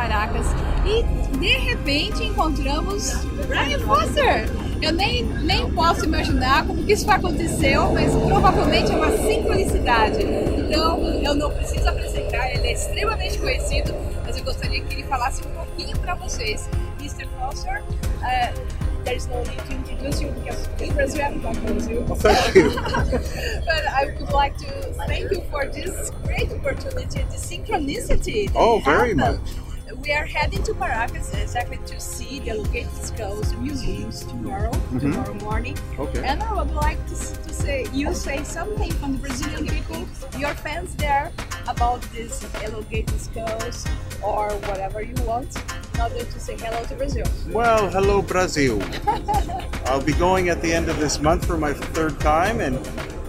Paracas e de repente encontramos Brian Foster. Eu nem posso imaginar como que isso aconteceu, mas provavelmente é uma sincronicidade. Então eu não preciso apresentar, ele é extremamente conhecido, mas eu gostaria que ele falasse um pouquinho para vocês. Mr. Foster, there is no need to introduce you because in Brazil everyone knows you. Thank you. But I would like to thank you for this great opportunity, the synchronicity. Oh, very much. We are heading to Paracas exactly to see the Elongated Skulls museums tomorrow morning. Okay. And I would like to say something from the Brazilian people, your fans there, about these Elongated Skulls or whatever you want, in order to say hello to Brazil. Well, hello Brazil. I'll be going at the end of this month for my third time, and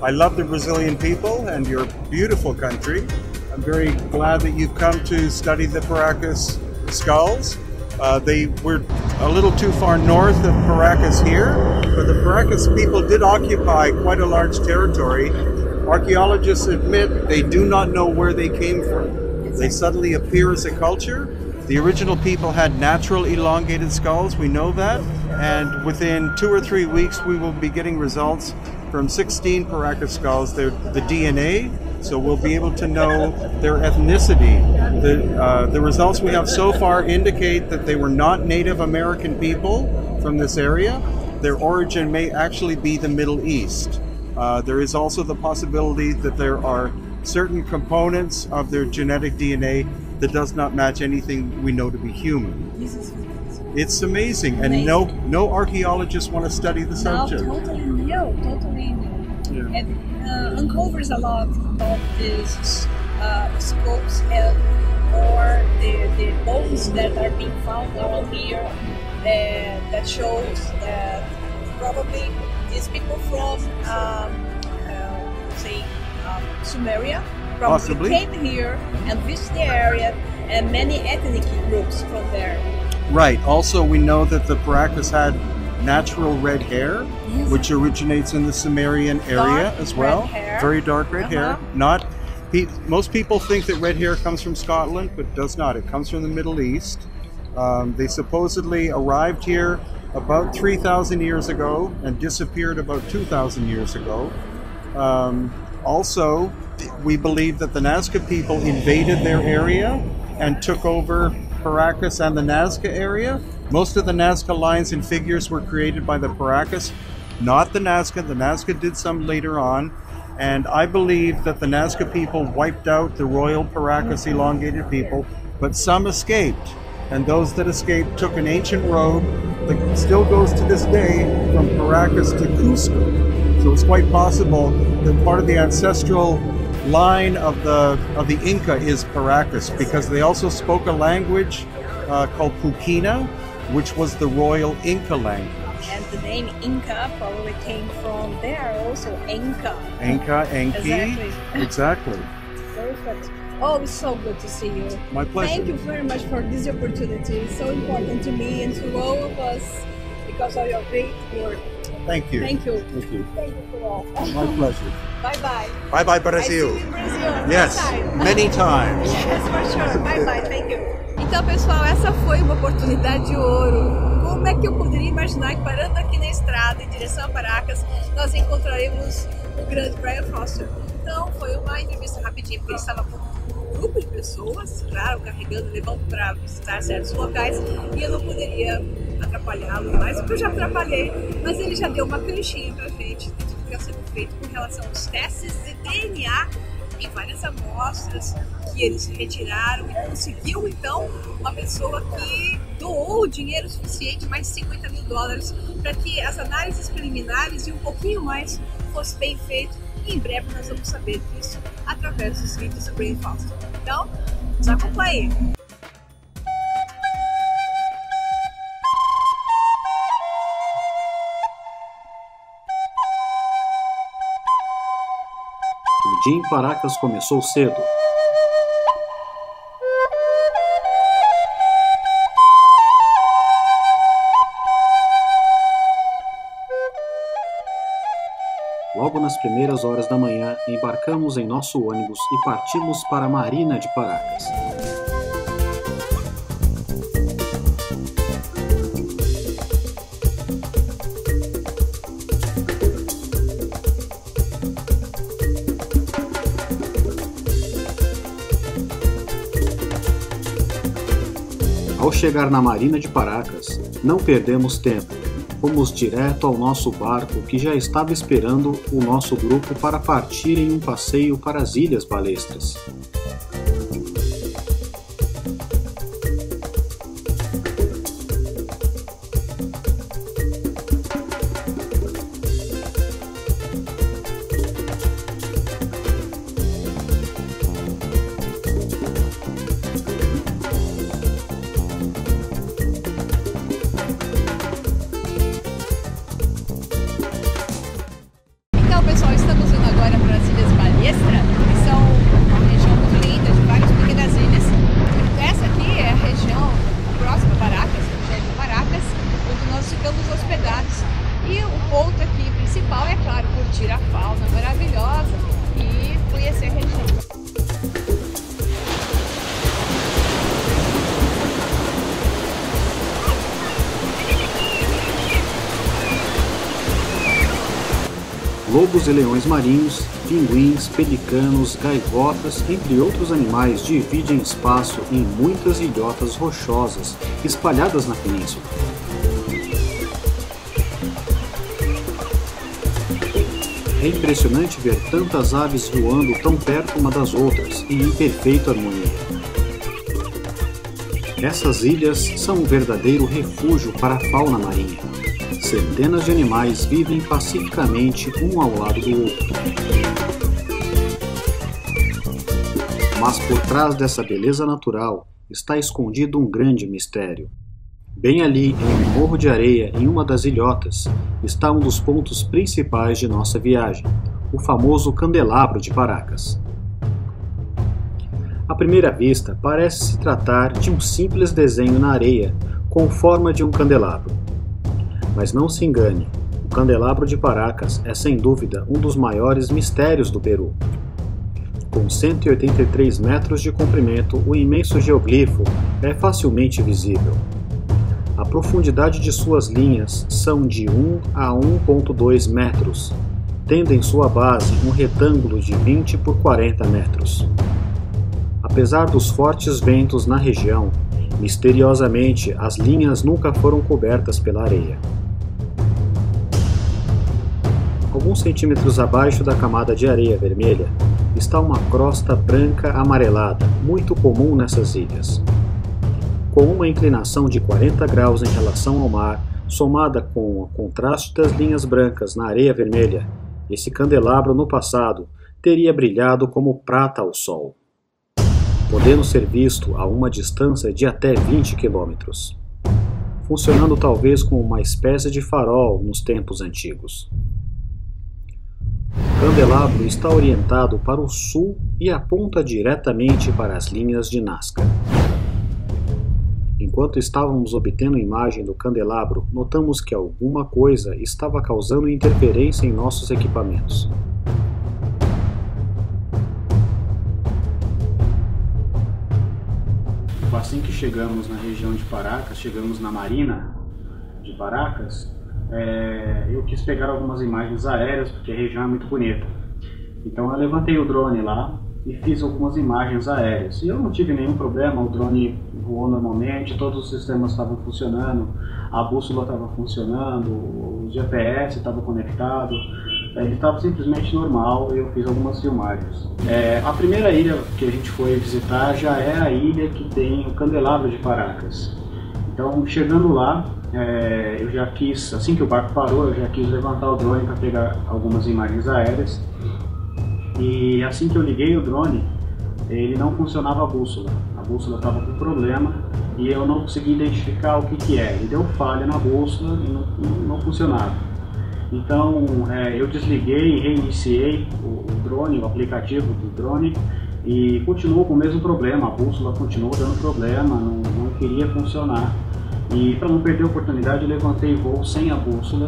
I love the Brazilian people and your beautiful country. I'm very glad that you've come to study the Paracas skulls. They were a little too far north of Paracas here, but the Paracas people did occupy quite a large territory. Archaeologists admit they do not know where they came from. They suddenly appear as a culture. The original people had natural elongated skulls, we know that, and within 2 or 3 weeks we will be getting results from 16 Paracas skulls, the DNA, so we'll be able to know their ethnicity. The results we have so far indicate that they were not Native American people from this area. Their origin may actually be the Middle East. There is also the possibility that there are certain components of their genetic DNA that does not match anything we know to be human. It's amazing, and no archaeologists want to study the subject. No, totally new. Yeah. And uncovers a lot of these skulls or the bones that are being found around here that shows that probably these people from Sumeria probably came here and visited the area, and many ethnic groups from there. Right. Also, we know that the Paracas had natural red hair, which originates in the Sumerian area as well. Very dark red hair. Most people think that red hair comes from Scotland, but it does not. It comes from the Middle East. They supposedly arrived here about 3,000 years ago and disappeared about 2,000 years ago. Also, we believe that the Nazca people invaded their area and took over Paracas and the Nazca area. Most of the Nazca lines and figures were created by the Paracas, not the Nazca. The Nazca did some later on, and I believe that the Nazca people wiped out the royal Paracas elongated people, but some escaped, and those that escaped took an ancient road that still goes to this day from Paracas to Cusco. So it's quite possible that part of the ancestral line of the Inca is Paracas, because they also spoke a language called Puquina, which was the royal Inca language. And the name Inca probably came from there also, Inca. Inca, Enki. Exactly. Perfect. Oh, it's so good to see you. My pleasure. Thank you very much for this opportunity. It's so important to me and to all of us because of your great work. Thank you. Thank you. Thank you. Thank you for all. My pleasure. Bye-bye. Bye-bye, Brazil. I see you in Brazil. Yes, many times. Yes, for sure. Bye-bye. Thank you. Então, pessoal, essa foi uma oportunidade de ouro. Como é que eu poderia imaginar que parando aqui na estrada em direção a Paracas, nós encontraremos o grande Brian Foster? Então, foi uma entrevista rapidinha, porque ele estava com um grupo de pessoas, claro, carregando, levando para visitar certos locais, e eu não poderia atrapalhá-lo mais, porque eu já atrapalhei, mas ele já deu uma canchinha pra gente de tudo que está sendo feito com relação aos testes de DNA em várias amostras que eles retiraram, e conseguiu então uma pessoa que doou dinheiro suficiente, mais de $50 mil, para que as análises preliminares e um pouquinho mais fosse bem feito, e em breve nós vamos saber disso através dos vídeos do Brian Foster. Então, nos acompanhe! O dia em Paracas começou cedo. Logo nas primeiras horas da manhã, embarcamos em nosso ônibus e partimos para a Marina de Paracas. chegar na Marina de Paracas, não perdemos tempo. Fomos direto ao nosso barco que já estava esperando o nosso grupo para partir em um passeio para as Ilhas Balestras. Pessoal, estamos indo agora para as Ilhas Balestra, que são uma região muito linda, de várias pequenas ilhas. Essa aqui é a região próxima a Paracas, que é de Paracas, onde nós ficamos hospedados. E o ponto aqui principal é, claro, curtir a fauna maravilhosa e conhecer a região. Lobos e leões marinhos, pinguins, pelicanos, gaivotas, entre outros animais, dividem espaço em muitas ilhotas rochosas espalhadas na península. É impressionante ver tantas aves voando tão perto uma das outras e em perfeita harmonia. Essas ilhas são um verdadeiro refúgio para a fauna marinha. Centenas de animais vivem pacificamente um ao lado do outro. Mas por trás dessa beleza natural está escondido um grande mistério. Bem ali, em um morro de areia, em uma das ilhotas, está um dos pontos principais de nossa viagem, o famoso Candelabro de Paracas. À primeira vista, parece se tratar de um simples desenho na areia, com forma de um candelabro. Mas não se engane, o Candelabro de Paracas é sem dúvida um dos maiores mistérios do Peru. Com 183 metros de comprimento, o imenso geoglifo é facilmente visível. A profundidade de suas linhas são de 1 a 1,2 metros, tendo em sua base um retângulo de 20 por 40 metros. Apesar dos fortes ventos na região, misteriosamente as linhas nunca foram cobertas pela areia. Alguns centímetros abaixo da camada de areia vermelha está uma crosta branca amarelada, muito comum nessas ilhas. Com uma inclinação de 40 graus em relação ao mar, somada com o contraste das linhas brancas na areia vermelha, esse candelabro no passado teria brilhado como prata ao sol, podendo ser visto a uma distância de até 20 quilômetros, funcionando talvez como uma espécie de farol nos tempos antigos. O candelabro está orientado para o sul e aponta diretamente para as linhas de Nazca. Enquanto estávamos obtendo imagem do candelabro, notamos que alguma coisa estava causando interferência em nossos equipamentos. Assim que chegamos na região de Paracas, chegamos na Marina de Paracas, eu quis pegar algumas imagens aéreas, porque a região é muito bonita. Então eu levantei o drone lá e fiz algumas imagens aéreas. E eu não tive nenhum problema, o drone voou normalmente, todos os sistemas estavam funcionando, a bússola estava funcionando, o GPS estava conectado, ele estava simplesmente normal e eu fiz algumas filmagens. A primeira ilha que a gente foi visitar já é a ilha que tem o Candelabro de Paracas. Então, chegando lá, eu já quis, assim que o barco parou, eu já quis levantar o drone para pegar algumas imagens aéreas. E assim que eu liguei o drone, ele não funcionava a bússola estava com problema e eu não consegui identificar o que é. Ele deu falha na bússola e não funcionava. Então eu desliguei e reiniciei o drone, o aplicativo do drone, e continuou com o mesmo problema, a bússola continuou dando problema, não queria funcionar. E para não perder a oportunidade, eu levantei voo sem a bússola,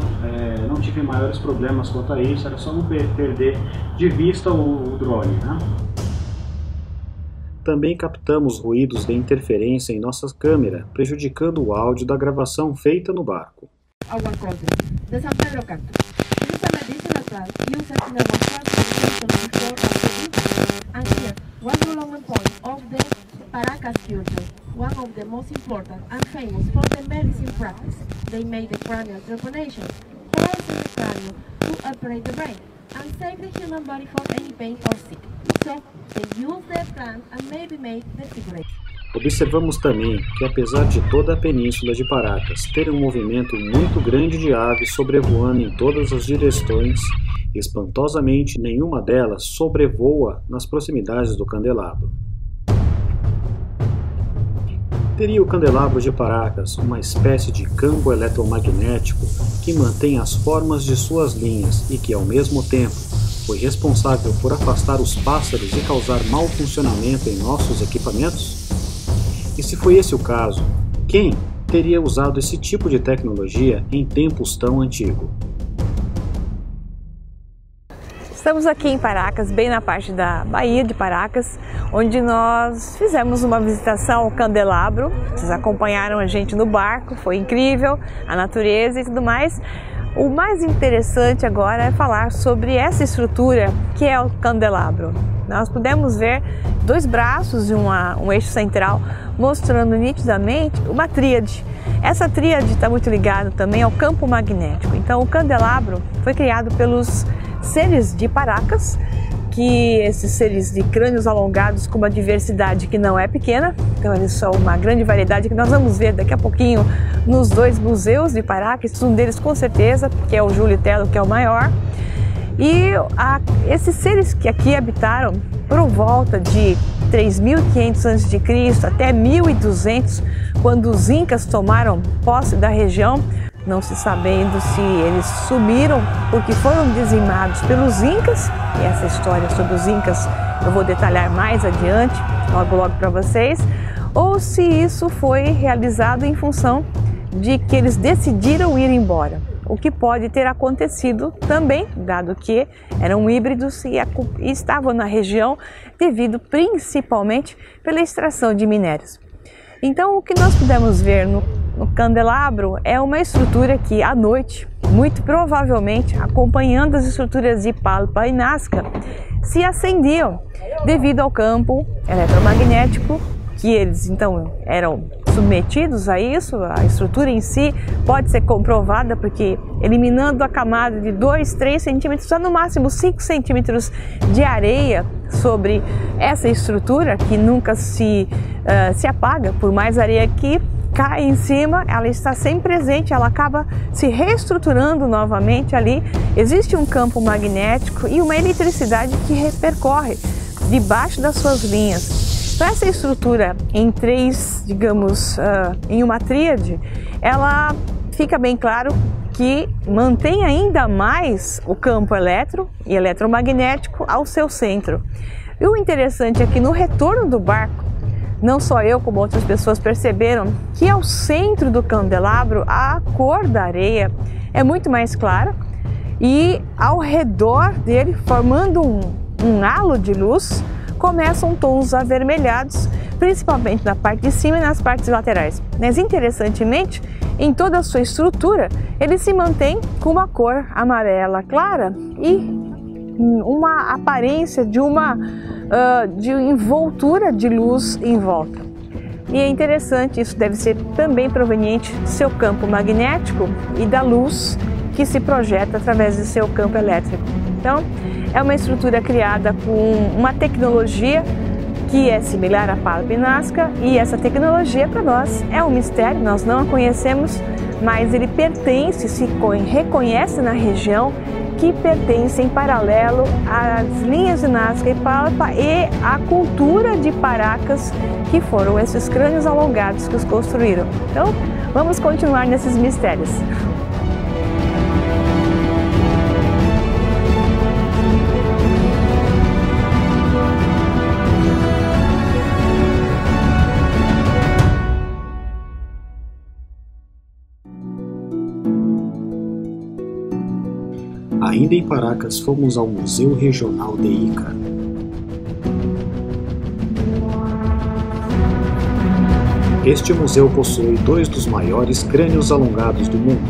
não tive maiores problemas quanto a isso, era só não perder de vista o drone, né? Também captamos ruídos de interferência em nossa câmera, prejudicando o áudio da gravação feita no barco. The San Pedro cactus. It is a medicinal plant used in the before and here was the long point of the Paracas culture. one of the most important and famous for the medicine practice. They made the cranial trepanation, horizon the cranium to operate the brain and save the human body from any pain or sickness. So, they use the plant and maybe made the figure. Observamos também que, apesar de toda a península de Paracas ter um movimento muito grande de aves sobrevoando em todas as direções, espantosamente nenhuma delas sobrevoa nas proximidades do candelabro. Teria o candelabro de Paracas uma espécie de campo eletromagnético que mantém as formas de suas linhas e que, ao mesmo tempo, foi responsável por afastar os pássaros e causar mau funcionamento em nossos equipamentos? E se foi esse o caso, quem teria usado esse tipo de tecnologia em tempos tão antigos? Estamos aqui em Paracas, bem na parte da Baía de Paracas, onde nós fizemos uma visitação ao candelabro. Vocês acompanharam a gente no barco, foi incrível, a natureza e tudo mais. O mais interessante agora é falar sobre essa estrutura que é o candelabro. Nós pudemos ver dois braços e um eixo central mostrando nitidamente uma tríade. Essa tríade está muito ligada também ao campo magnético. Então o candelabro foi criado pelos seres de Paracas, que esses seres de crânios alongados com uma diversidade que não é pequena. Então eles são uma grande variedade que nós vamos ver daqui a pouquinho nos dois museus de Paracas, um deles com certeza, que é o Júlio Tello, que é o maior. E esses seres que aqui habitaram por volta de 3.500 a.C. até 1.200, quando os incas tomaram posse da região, não se sabendo se eles sumiram porque foram dizimados pelos incas, e essa história sobre os incas eu vou detalhar mais adiante, logo para vocês, ou se isso foi realizado em função de que eles decidiram ir embora. O que pode ter acontecido também, dado que eram híbridos e estavam na região devido principalmente pela extração de minérios. Então o que nós pudemos ver no candelabro é uma estrutura que à noite, muito provavelmente acompanhando as estruturas de Palpa e Nazca, se acendiam devido ao campo eletromagnético que eles então eram submetidos a isso. A estrutura em si pode ser comprovada porque eliminando a camada de 2, 3 centímetros, só no máximo 5 centímetros de areia sobre essa estrutura, que nunca se apaga, por mais areia que cai em cima, ela está sempre presente, ela acaba se reestruturando novamente ali. Existe um campo magnético e uma eletricidade que repercorre debaixo das suas linhas. Então essa estrutura em três, digamos, em uma tríade, ela fica bem claro que mantém ainda mais o campo e eletromagnético ao seu centro. E o interessante é que no retorno do barco, não só eu como outras pessoas perceberam que ao centro do candelabro a cor da areia é muito mais clara e ao redor dele, formando um halo de luz, começam tons avermelhados, principalmente na parte de cima e nas partes laterais. Mas interessantemente, em toda a sua estrutura, ele se mantém com uma cor amarela clara e uma aparência de envoltura de luz em volta. E é interessante, isso deve ser também proveniente do seu campo magnético e da luz que se projeta através do seu campo elétrico. Então, é uma estrutura criada com uma tecnologia que é similar à Palpa e Nazca, e essa tecnologia para nós é um mistério, nós não a conhecemos, mas ele pertence, se reconhece na região que pertence em paralelo às linhas de Nazca e Palpa e à cultura de Paracas, que foram esses crânios alongados que os construíram. Então, vamos continuar nesses mistérios. Ainda em Paracas, fomos ao Museu Regional de Ica. Este museu possui dois dos maiores crânios alongados do mundo.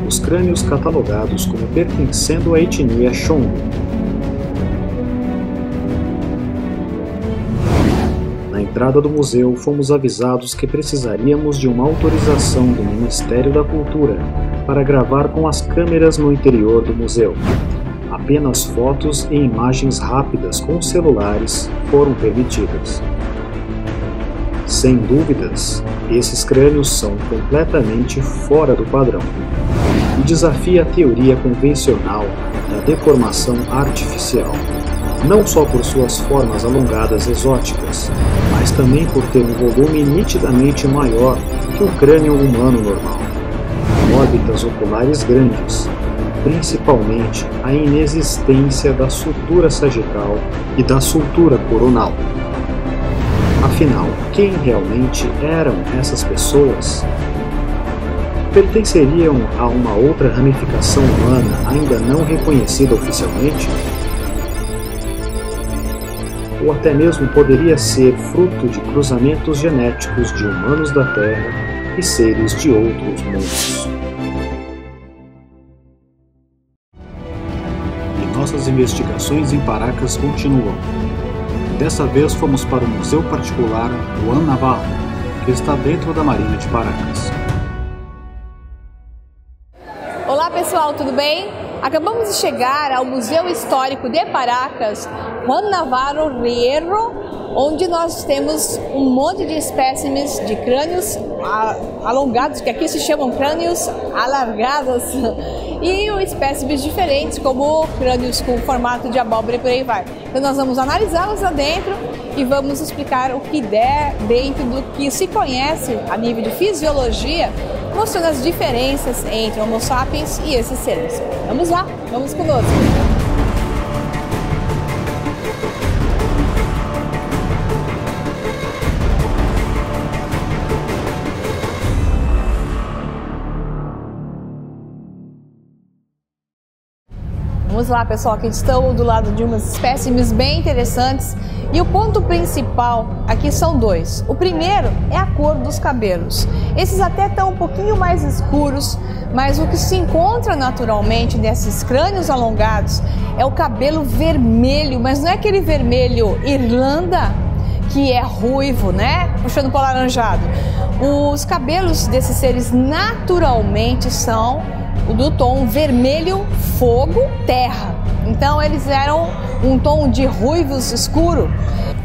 Os crânios catalogados como pertencendo à etnia Xongo. Na entrada do museu, fomos avisados que precisaríamos de uma autorização do Ministério da Cultura para gravar com as câmeras no interior do museu. Apenas fotos e imagens rápidas com celulares foram permitidas. Sem dúvidas, esses crânios são completamente fora do padrão e desafia a teoria convencional da deformação artificial, não só por suas formas alongadas exóticas, mas também por ter um volume nitidamente maior que o crânio humano normal, órbitas oculares grandes, principalmente a inexistência da sutura sagital e da sutura coronal. Afinal, quem realmente eram essas pessoas? Pertenceriam a uma outra ramificação humana ainda não reconhecida oficialmente? Ou até mesmo poderia ser fruto de cruzamentos genéticos de humanos da Terra e seres de outros mundos? E nossas investigações em Paracas continuam. Dessa vez fomos para o Museu Particular Juan Navarro, que está dentro da Marina de Paracas. Olá pessoal, tudo bem? Acabamos de chegar ao Museu Histórico de Paracas, Juan Navarro Riero, onde nós temos um monte de espécimes de crânios alongados, que aqui se chamam crânios alargados, e espécimes diferentes, como crânios com formato de abóbora e por aí vai. Então nós vamos analisá-los lá dentro e vamos explicar o que der dentro do que se conhece a nível de fisiologia, mostrando as diferenças entre Homo sapiens e esses seres. Vamos lá, vamos conosco. Vamos lá, pessoal, aqui estamos do lado de umas espécimes bem interessantes e o ponto principal aqui são dois. O primeiro é a cor dos cabelos. Esses até estão um pouquinho mais escuros, mas o que se encontra naturalmente nesses crânios alongados é o cabelo vermelho, mas não é aquele vermelho Irlanda que é ruivo, né? Puxando para o alaranjado. Os cabelos desses seres naturalmente são do tom vermelho, fogo, terra. Então eles eram um tom de ruivos escuro.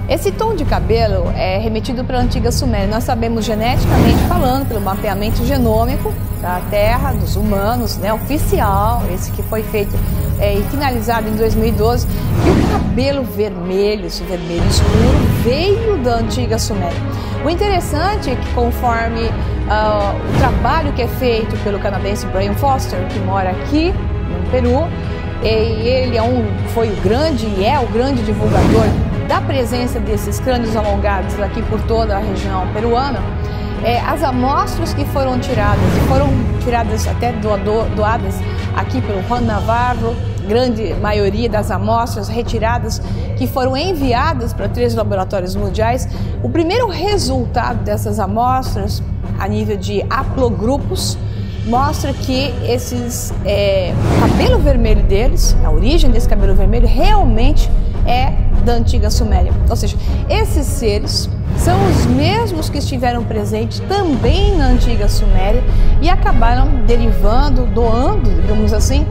Esse tom de cabelo é remetido para a antiga Suméria. Nós sabemos geneticamente falando, pelo mapeamento genômico da Terra, dos humanos, né, oficial, esse que foi feito e finalizado em 2012, que o cabelo vermelho, esse vermelho escuro, veio da antiga Suméria. O interessante é que conforme o trabalho que é feito pelo canadense Brian Foster, que mora aqui no Peru, e ele foi o grande e é o grande divulgador da presença desses crânios alongados aqui por toda a região peruana, as amostras que foram tiradas até doadas aqui pelo Juan Navarro, grande maioria das amostras retiradas que foram enviadas para 3 laboratórios mundiais. O primeiro resultado dessas amostras, a nível de haplogrupos, mostra que o cabelo vermelho deles, a origem desse cabelo vermelho, realmente é da antiga Suméria. Ou seja, esses seres são os mesmos que estiveram presentes também na antiga Suméria e acabaram doando, digamos assim,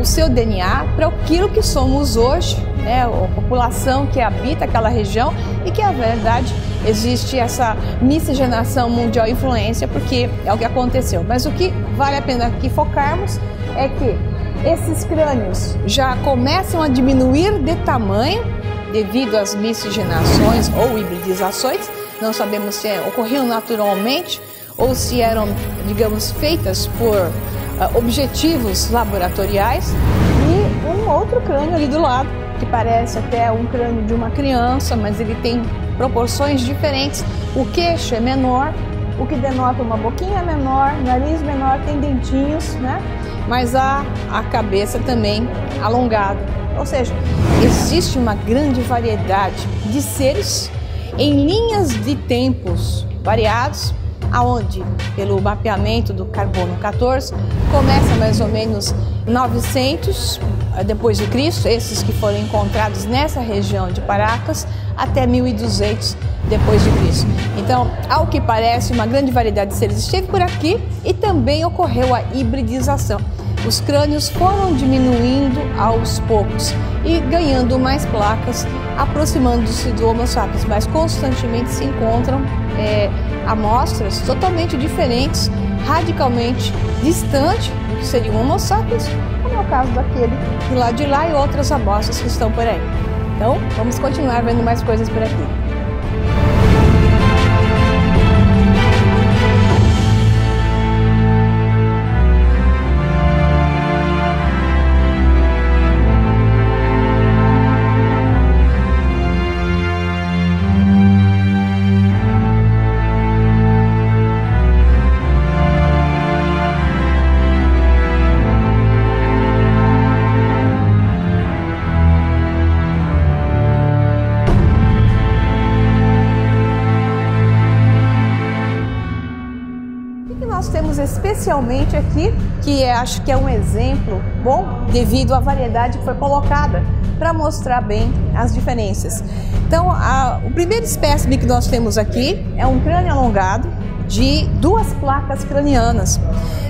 o seu DNA para aquilo que somos hoje, né, a população que habita aquela região e que, na verdade, existe essa miscigenação mundial e influência, porque é o que aconteceu. Mas o que vale a pena aqui focarmos é que esses crânios já começam a diminuir de tamanho devido às miscigenações ou hibridizações. Não sabemos se ocorriam naturalmente ou se eram, digamos, feitas por objetivos laboratoriais. E um outro crânio ali do lado, que parece até um crânio de uma criança, mas ele tem proporções diferentes. O queixo é menor, o que denota uma boquinha menor, nariz menor, tem dentinhos, né? Mas a cabeça também alongada. Ou seja, existe uma grande variedade de seres em linhas de tempos variados, aonde, pelo mapeamento do carbono 14, começa mais ou menos 900 depois de Cristo, esses que foram encontrados nessa região de Paracas, até 1200 depois de Cristo. Então, ao que parece, uma grande variedade de seres esteve por aqui e também ocorreu a hibridização. Os crânios foram diminuindo aos poucos e ganhando mais placas, aproximando-se do Homo sapiens, mas constantemente se encontram amostras totalmente diferentes, radicalmente distantes do que seria o Homo sapiens, como é o caso daquele do lado de lá e outras amostras que estão por aí. Então, vamos continuar vendo mais coisas por aqui. Nós temos especialmente aqui, que acho que é um exemplo bom, devido à variedade que foi colocada, para mostrar bem as diferenças. Então, o primeiro espécime que nós temos aqui é um crânio alongado de 2 placas cranianas.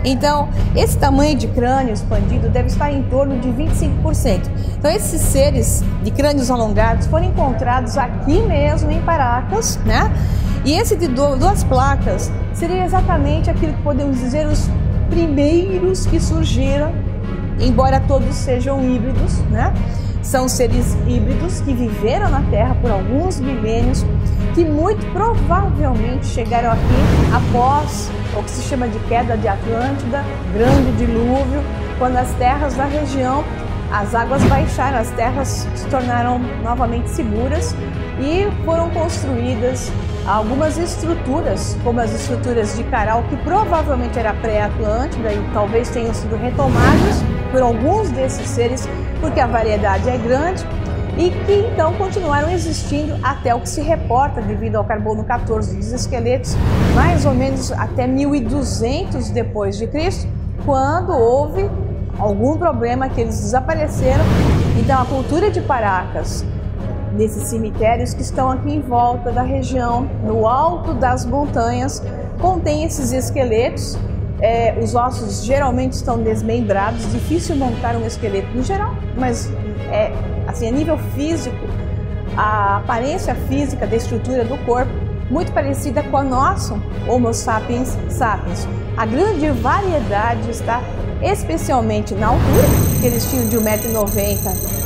Então, esse tamanho de crânio expandido deve estar em torno de 25%. Então, esses seres de crânios alongados foram encontrados aqui mesmo em Paracas, né? E esse de 2 placas seria exatamente aquilo que podemos dizer os primeiros que surgiram, embora todos sejam híbridos, né? São seres híbridos que viveram na Terra por alguns milênios, que muito provavelmente chegaram aqui após o que se chama de queda de Atlântida, grande dilúvio, quando as terras da região, as águas baixaram, as terras se tornaram novamente seguras e foram construídas algumas estruturas, como as estruturas de Caral, que provavelmente era pré-Atlântida e talvez tenham sido retomadas por alguns desses seres, porque a variedade é grande, e que então continuaram existindo até o que se reporta devido ao carbono 14 dos esqueletos, mais ou menos até 1200 depois de Cristo, quando houve algum problema que eles desapareceram. Então a cultura de Paracas, nesses cemitérios que estão aqui em volta da região, no alto das montanhas, contém esses esqueletos. Os ossos geralmente estão desmembrados, difícil montar um esqueleto no geral, mas assim, a nível físico, a aparência física da estrutura do corpo muito parecida com a nossa Homo sapiens sapiens. A grande variedade está especialmente na altura, que eles tinham de 1,90 m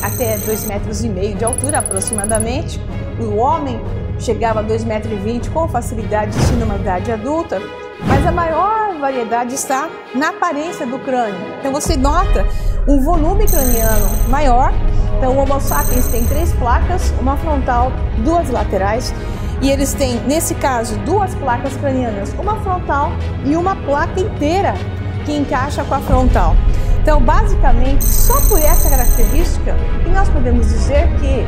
até 2,5 m de altura aproximadamente. O homem chegava a 2,20 m com facilidade, sim, numa idade adulta, mas a maior variedade está na aparência do crânio. Então você nota um volume craniano maior. Então o Homo sapiens tem 3 placas, uma frontal, 2 laterais, e eles têm, nesse caso, 2 placas cranianas, uma frontal e uma placa inteira que encaixa com a frontal. Então, basicamente, só por essa característica, que nós podemos dizer que,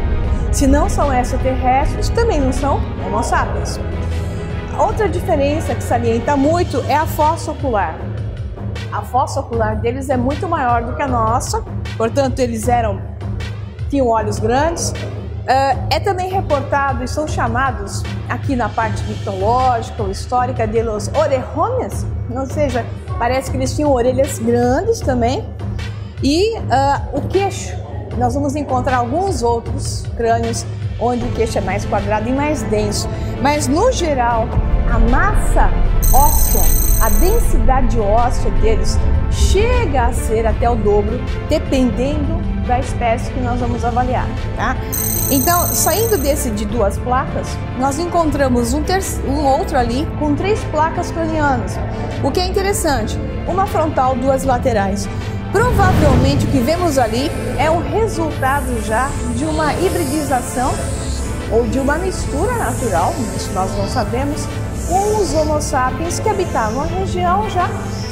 se não são extraterrestres, também não são Homo sapiens. Outra diferença que salienta muito é a fossa ocular. A fossa ocular deles é muito maior do que a nossa, portanto, eles tinham olhos grandes. É também reportado e são chamados, aqui na parte mitológica ou histórica, de los orejones, ou seja, parece que eles tinham orelhas grandes também. E o queixo, nós vamos encontrar alguns outros crânios onde o queixo é mais quadrado e mais denso. Mas, no geral, a massa óssea, a densidade óssea deles chega a ser até o dobro, dependendo da espécie que nós vamos avaliar, tá? Então, saindo desse de 2 placas, nós encontramos um outro ali com 3 placas cranianas. O que é interessante, uma frontal, 2 laterais. Provavelmente o que vemos ali é o resultado já de uma hibridização ou de uma mistura natural, isso nós não sabemos, com os Homo sapiens que habitavam a região, já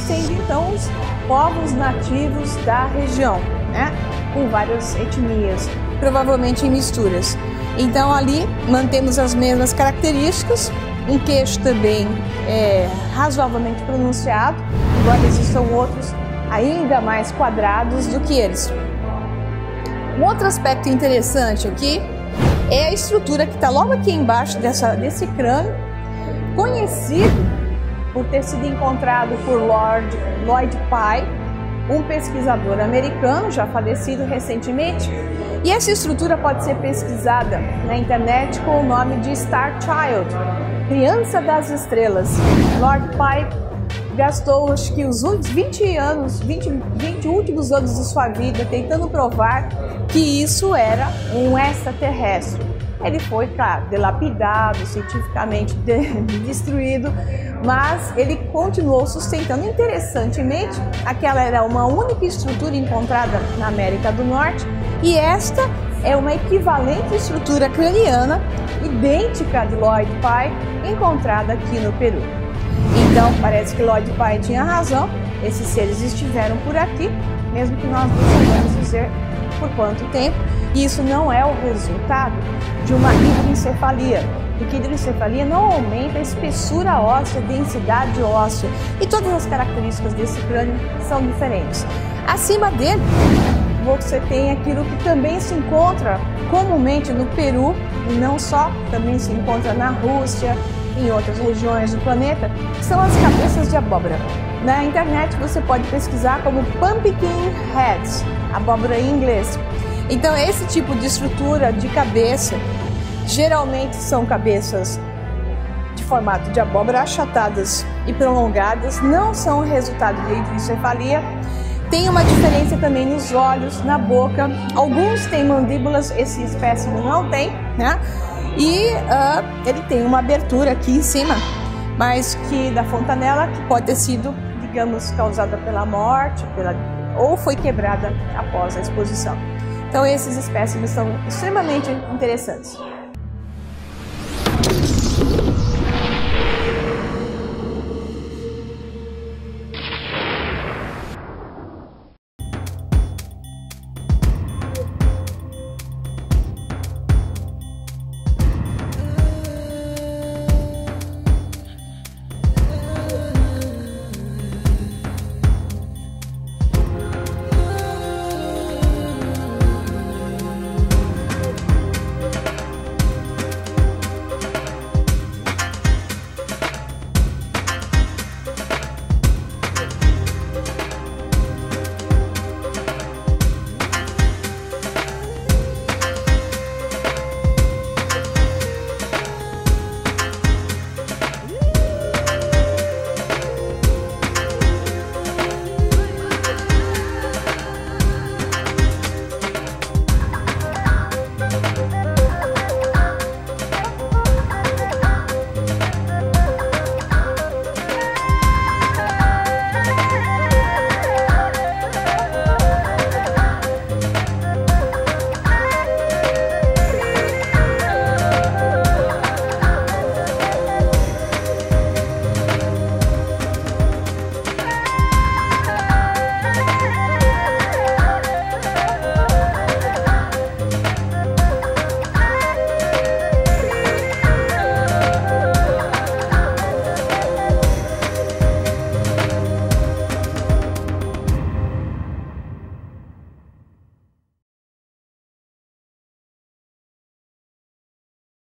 sendo então os povos nativos da região, né? Com várias etnias, provavelmente em misturas. Então ali mantemos as mesmas características, um queixo também razoavelmente pronunciado, embora existam outros ainda mais quadrados do que eles. Um outro aspecto interessante aqui é a estrutura que está logo aqui embaixo desse crânio, conhecido por ter sido encontrado por Lloyd Pye, um pesquisador americano já falecido recentemente. E essa estrutura pode ser pesquisada na internet com o nome de Star Child, Criança das Estrelas. Lloyd Pye gastou acho que os 20 últimos anos de sua vida tentando provar que isso era um extraterrestre. Ele foi, claro, dilapidado, cientificamente destruído, mas ele continuou sustentando. Interessantemente, aquela era uma única estrutura encontrada na América do Norte e esta é uma equivalente estrutura craniana, idêntica de Lloyd Pye, encontrada aqui no Peru. Então, parece que Lloyd Pye tinha razão, esses seres estiveram por aqui, mesmo que nós não saibamos dizer por quanto tempo. E isso não é o resultado de uma hidroencefalia, porque hidroencefalia não aumenta a espessura óssea, a densidade óssea, e todas as características desse crânio são diferentes. Acima dele, você tem aquilo que também se encontra comumente no Peru, e não só, também se encontra na Rússia, em outras regiões do planeta, que são as cabeças de abóbora. Na internet você pode pesquisar como pumpkin heads, abóbora em inglês. Então esse tipo de estrutura de cabeça, geralmente são cabeças de formato de abóbora achatadas e prolongadas, não são resultado de hidroencefalia. Tem uma diferença também nos olhos, na boca, alguns têm mandíbulas, esse espécime não tem, né? E ele tem uma abertura aqui em cima, mas que da fontanela, que pode ter sido, digamos, causada pela morte, ou foi quebrada após a exposição. Então esses espécimes são extremamente interessantes.